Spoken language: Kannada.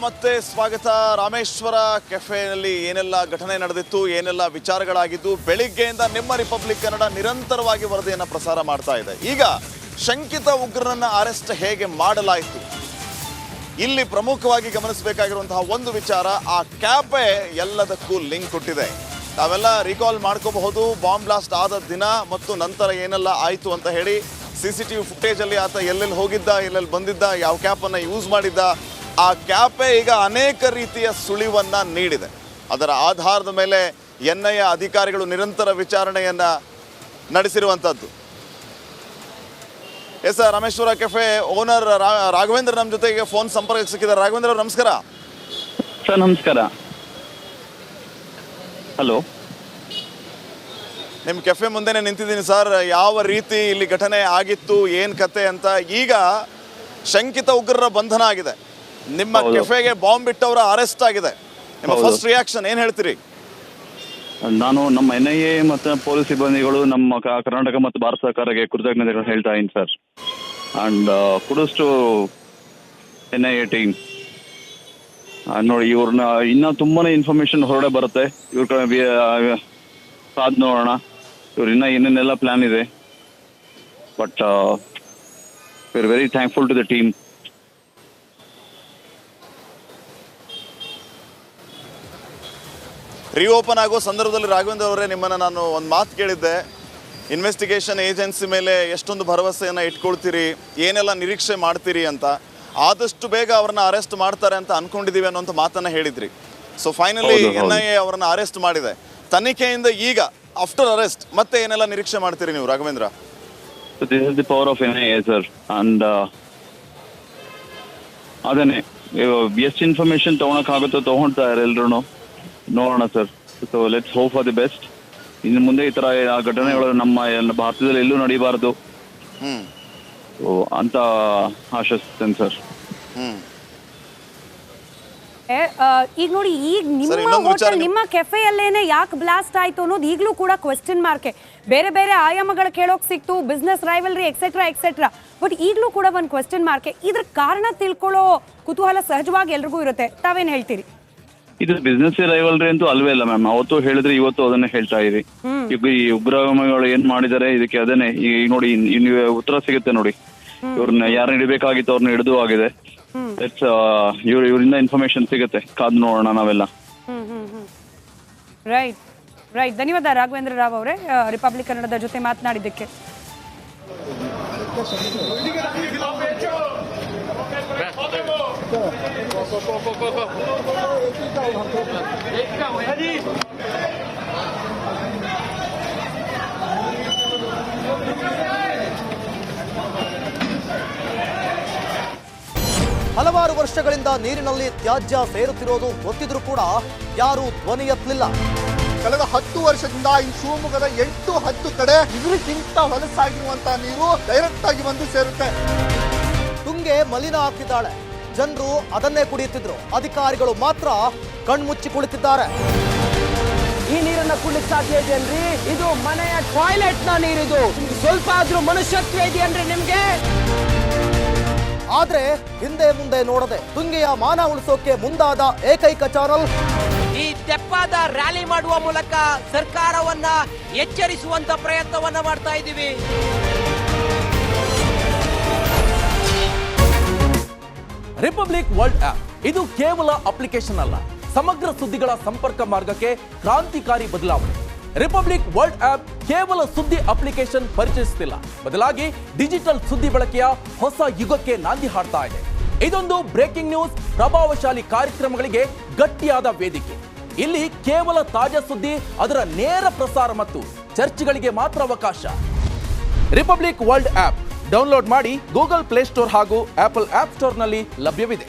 ಮತ್ತೆ ಸ್ವಾಗತ. ರಾಮೇಶ್ವರ ಕೆಫೆನಲ್ಲಿ ಏನೆಲ್ಲ ಘಟನೆ ನಡೆದಿತ್ತು, ಏನೆಲ್ಲ ವಿಚಾರಗಳಾಗಿದ್ದು, ಬೆಳಿಗ್ಗೆಯಿಂದ ನಿಮ್ಮ ರಿಪಬ್ಲಿಕ್ ಕನ್ನಡ ನಿರಂತರವಾಗಿ ವರದಿಯನ್ನು ಪ್ರಸಾರ ಮಾಡ್ತಾ ಇದೆ. ಈಗ ಶಂಕಿತ ಉಗ್ರರನ್ನ ಅರೆಸ್ಟ್ ಹೇಗೆ ಮಾಡಲಾಯಿತು, ಇಲ್ಲಿ ಪ್ರಮುಖವಾಗಿ ಗಮನಿಸಬೇಕಾಗಿರುವಂತಹ ಒಂದು ವಿಚಾರ, ಆ ಕ್ಯಾಪೆ ಎಲ್ಲದಕ್ಕೂ ಲಿಂಕ್ ಕೊಟ್ಟಿದೆ. ನಾವೆಲ್ಲ ರೀಕಾಲ್ ಮಾಡ್ಕೋಬಹುದು ಬಾಂಬ್ ಬ್ಲಾಸ್ಟ್ ಆದ ದಿನ ಮತ್ತು ನಂತರ ಏನೆಲ್ಲ ಆಯಿತು ಅಂತ ಹೇಳಿ. CCTV ಫುಟೇಜಲ್ಲಿ ಆತ ಎಲ್ಲೆಲ್ಲಿ ಹೋಗಿದ್ದ, ಎಲ್ಲೆಲ್ಲಿ ಬಂದಿದ್ದ, ಯಾವ ಕ್ಯಾಪನ್ನು ಯೂಸ್ ಮಾಡಿದ್ದ, ಆ ಕ್ಯಾಪೆ ಈಗ ಅನೇಕ ರೀತಿಯ ಸುಳಿವನ್ನು ನೀಡಿದೆ. ಅದರ ಆಧಾರದ ಮೇಲೆ NIA ಅಧಿಕಾರಿಗಳು ನಿರಂತರ ವಿಚಾರಣೆಯನ್ನು ನಡೆಸಿರುವಂಥದ್ದು. Yes sir, Rameshwara cafe owner Raghavendra ನಮ್ಮ ಜೊತೆಗೆ ಫೋನ್ ಸಂಪರ್ಕ ಸಿಕ್ಕಿದ್ದಾರೆ. ರಾಘವೇಂದ್ರ ಅವರು ನಮಸ್ಕಾರ. ಸರ್ ನಮಸ್ಕಾರ. ಹಲೋ, ನಿಮ್ಮ ಕೆಫೆ ಮುಂದೆನೆ ನಿಂತಿದ್ದೀನಿ ಸರ್. ಯಾವ ರೀತಿ ಇಲ್ಲಿ ಘಟನೆ ಆಗಿತ್ತು, ಏನು ಕತೆ ಅಂತ. ಈಗ ಶಂಕಿತ ಉಗ್ರರ ಬಂಧನ ಆಗಿದೆ, ನಿಮ್ಮ ಕೆಫೆಗೆ ಬಾಂಬ್ ಬಿಟ್ಟವರ ಅರೆಸ್ಟ್ ಆಗಿದೆ. ನಿಮ್ಮ ಫಸ್ಟ್ ರಿಯಾಕ್ಷನ್ ಏನು ಹೇಳ್ತೀರಿ? ನಾನು ನಮ್ಮ NIA ಮತ್ತು ಪೊಲೀಸ್ ಸಿಬ್ಬಂದಿಗಳು ನಮ್ಮ ಕರ್ನಾಟಕ ಮತ್ತು ಭಾರತ ಸರ್ಕಾರಕ್ಕೆ ಕೃತಜ್ಞತೆಗಳು ಹೇಳ್ತಾ ಇದ್ದೀನಿ sir. And kudos to NIA team. ನೋಡಿ, ಇವ್ರನ್ನ ಇನ್ನೂ ತುಂಬಾ ಇನ್ಫಾರ್ಮೇಷನ್ ಹೊರಗಡೆ ಬರುತ್ತೆ. ಇವ್ರ ಕಾದು ನೋಡೋಣ, ಇವ್ರು ಇನ್ನೂ ಏನೇನೆಲ್ಲ ಪ್ಲ್ಯಾನ್ ಇದೆ. But we are very thankful to the team. Reopen ಆಗೋ ಸಂದರ್ಭದಲ್ಲಿ ರಾಘವೇಂದ್ರ ಅವರೇ, ನಿಮ್ಮನ್ನು ನಾನು ಒಂದು ಮಾತು ಕೇಳಿದ್ದೆ. ಇನ್ವೆಸ್ಟಿಗೇಷನ್ ಏಜೆನ್ಸಿ ಮೇಲೆ ಎಷ್ಟೊಂದು ಭರವಸೆಯನ್ನು ಇಟ್ಕೊಳ್ತೀರಿ, ಏನೆಲ್ಲ ನಿರೀಕ್ಷೆ ಮಾಡ್ತೀರಿ ಅಂತ. ಆದಷ್ಟು ಬೇಗ ಅವ್ರನ್ನ ಅರೆಸ್ಟ್ ಮಾಡ್ತಾರೆ ಅಂತ ಅನ್ಕೊಂಡಿದ್ದೀವಿ ಅನ್ನೋಂಥ ಮಾತನ್ನು ಹೇಳಿದ್ರಿ. ಸೊ ಫೈನಲಿ NIA ಅವರನ್ನು ಅರೆಸ್ಟ್ ಮಾಡಿದೆ. ತನಿಖೆಯಿಂದ ಈಗ ಆಫ್ಟರ್ ಅರೆಸ್ಟ್ ಮತ್ತೆ ಏನೆಲ್ಲ ನಿರೀಕ್ಷೆ ಮಾಡ್ತೀರಿ ನೀವು Raghavendra? This is the power of NIA sir. And ಅದೇನೆ, ಎಷ್ಟು ಇನ್ಫಾರ್ಮೇಷನ್ ತೊಗೊಳಕ್ಕಾಗುತ್ತೋ ತೊಗೊಳ್ತಾರೆ ಎಲ್ರು. ನೋಡೋಣ sir. So let's hope for the best. ಇನ್ನು ಮುಂದೆ ಈ ಥರ ಘಟನೆಗಳು ನಮ್ಮ ಭಾರತದಲ್ಲಿ ಎಲ್ಲೂ ನಡೀಬಾರ್ದು ಅಂತ ಆಶಿಸ್ತೇನೆ ಸರ್. ಈಗ ನೋಡಿ, ಈಗ ನಿಮ್ಮ ಹೋಟೆಲ್, ನಿಮ್ಮ ಕೆಫೆಯಲ್ಲೇನೆ ಯಾಕೆ ಬ್ಲಾಸ್ಟ್ ಆಯ್ತು ಅನ್ನೋದು ಈಗಲೂ ಕೂಡ ಕ್ವೆಶ್ಚನ್ ಮಾರ್ಕೆ. ಬೇರೆ ಬೇರೆ ಆಯಾಮಗಳು ಕೇಳೋಕೆ ಸಿಕ್ತು, business rivalry etcetera etcetera. But ಈಗಲೂ ಕೂಡ ಒಂದು ಕ್ವೆಶ್ಚನ್ ಮಾರ್ಕೆ. ಇದ್ರ ಕಾರಣ ತಿಳ್ಕೊಳ್ಳೋ ಕುತೂಹಲ ಸಹಜವಾಗಿ ಎಲ್ರಿಗೂ ಇರುತ್ತೆ. ತಾವೇನು ಹೇಳ್ತೀರಿ? ಇದು ಬಿಸ್ನೆಸ್ ರೈವಲ್ರಿ ಅಂತೂ ಅಲ್ವೇ ಇಲ್ಲ ಮ್ಯಾಮ್. ಅವತ್ತು ಹೇಳಿದ್ರೆ ಇವತ್ತು ಅದನ್ನೇ ಹೇಳ್ತಾ ಇರಿ. ಈಗ ಈ ಉಗ್ರಗಾಮಿಗಳು ಏನ್ ಮಾಡಿದ್ದಾರೆ ಇದಕ್ಕೆ, ಅದೇನೆ ಈಗ ನೋಡಿ ಉತ್ತರ ಸಿಗುತ್ತೆ ನೋಡಿ. ಇವ್ರನ್ನ ಯಾರನ್ನ ಹಿಡಿಬೇಕಾಗಿತ್ತು ಅವ್ರನ್ನ ಹಿಡಿದು ಆಗಿದೆ. ಇವರಿಂದ ಇನ್ಫಾರ್ಮೇಶನ್ ಸಿಗುತ್ತೆ, ಕಾದು ನೋಡೋಣ ನಾವೆಲ್ಲ. Right right. ಧನ್ಯವಾದ ರಾಘವೇಂದ್ರ ರಾವ್ ಅವರೇ, ರಿಪಬ್ಲಿಕ್ ಕನ್ನಡದ ಜೊತೆ ಮಾತನಾಡಿದ್ದಕ್ಕೆ. ಹಲವಾರು ವರ್ಷಗಳಿಂದ ನೀರಿನಲ್ಲಿ ತ್ಯಾಜ್ಯ ಸೇರುತ್ತಿರೋದು ಗೊತ್ತಿದ್ರೂ ಕೂಡ ಯಾರೂ ಧ್ವನಿ ಎತ್ತಲಿಲ್ಲ. ಕಳೆದ 10 ವರ್ಷದಿಂದ ಈ ಶಿವಮೊಗ್ಗದ 8-10 ಕಡೆ ಇದಕ್ಕಿಂತ ಹೊಲಸಾಗಿರುವಂತಹ ನೀರು ಡೈರೆಕ್ಟ್ ಆಗಿ ಬಂದು ಸೇರುತ್ತೆ. ತುಂಗೆ ಮಲಿನ ಹಾಕಿದ್ದಾಳೆ, ಜನರು ಅದನ್ನೇ ಕುಡಿಯುತ್ತಿದ್ರು. ಅಧಿಕಾರಿಗಳು ಮಾತ್ರ ಕಣ್ಮುಚ್ಚಿ ಕುಳಿತಿದ್ದಾರೆ. ಈ ನೀರನ್ನ ಕುಡಿಲಿಕ್ಕೆ ಸಾಧ್ಯ ಇದೆ ಅನ್ರಿ? ಇದು ಮನೆಯ ಟಾಯ್ಲೆಟ್ ನ ನೀರಿದು. ಸ್ವಲ್ಪ ಆದ್ರೂ ಮನುಷ್ಯತ್ವ ಇದೆಯನ್ರಿ ನಿಮ್ಗೆ? ಆದ್ರೆ ಹಿಂದೆ ಮುಂದೆ ನೋಡದೆ ತುಂಗೆಯ ಮಾನ ಉಳಿಸೋಕೆ ಮುಂದಾದ ಏಕೈಕ ಚಾನಲ್ ಈ ತೆಪ್ಪಾದ ರ್ಯಾಲಿ ಮಾಡುವ ಮೂಲಕ ಸರ್ಕಾರವನ್ನ ಎಚ್ಚರಿಸುವಂತ ಪ್ರಯತ್ನವನ್ನ ಮಾಡ್ತಾ ಇದ್ದೀವಿ. ರಿಪಬ್ಲಿಕ್ ವರ್ಲ್ಡ್ ಆಪ್ ಇದು ಕೇವಲ ಅಪ್ಲಿಕೇಶನ್ ಅಲ್ಲ, ಸಮಗ್ರ ಸುದ್ದಿಗಳ ಸಂಪರ್ಕ ಮಾರ್ಗಕ್ಕೆ ಕ್ರಾಂತಿಕಾರಿ ಬದಲಾವಣೆ. ರಿಪಬ್ಲಿಕ್ ವರ್ಲ್ಡ್ ಆಪ್ ಕೇವಲ ಸುದ್ದಿ ಅಪ್ಲಿಕೇಶನ್ ಪರಿಚಯಿಸುತ್ತಿಲ್ಲ, ಬದಲಾಗಿ ಡಿಜಿಟಲ್ ಸುದ್ದಿ ಬಳಕೆಯ ಹೊಸ ಯುಗಕ್ಕೆ ನಾಂದಿ ಹಾಡ್ತಾ ಇದೆ. ಇದೊಂದು ಬ್ರೇಕಿಂಗ್ ನ್ಯೂಸ್, ಪ್ರಭಾವಶಾಲಿ ಕಾರ್ಯಕ್ರಮಗಳಿಗೆ ಗಟ್ಟಿಯಾದ ವೇದಿಕೆ. ಇಲ್ಲಿ ಕೇವಲ ತಾಜಾ ಸುದ್ದಿ, ಅದರ ನೇರ ಪ್ರಸಾರ ಮತ್ತು ಚರ್ಚೆಗಳಿಗೆ ಮಾತ್ರ ಅವಕಾಶ. ರಿಪಬ್ಲಿಕ್ ವರ್ಲ್ಡ್ ಆಪ್ ಡೌನ್ಲೋಡ್ ಮಾಡಿ ಗೂಗಲ್ ಪ್ಲೇಸ್ಟೋರ್ ಹಾಗೂ ಆಪಲ್ ಆಪ್ ಸ್ಟೋರ್ನಲ್ಲಿ ಲಭ್ಯವಿದೆ.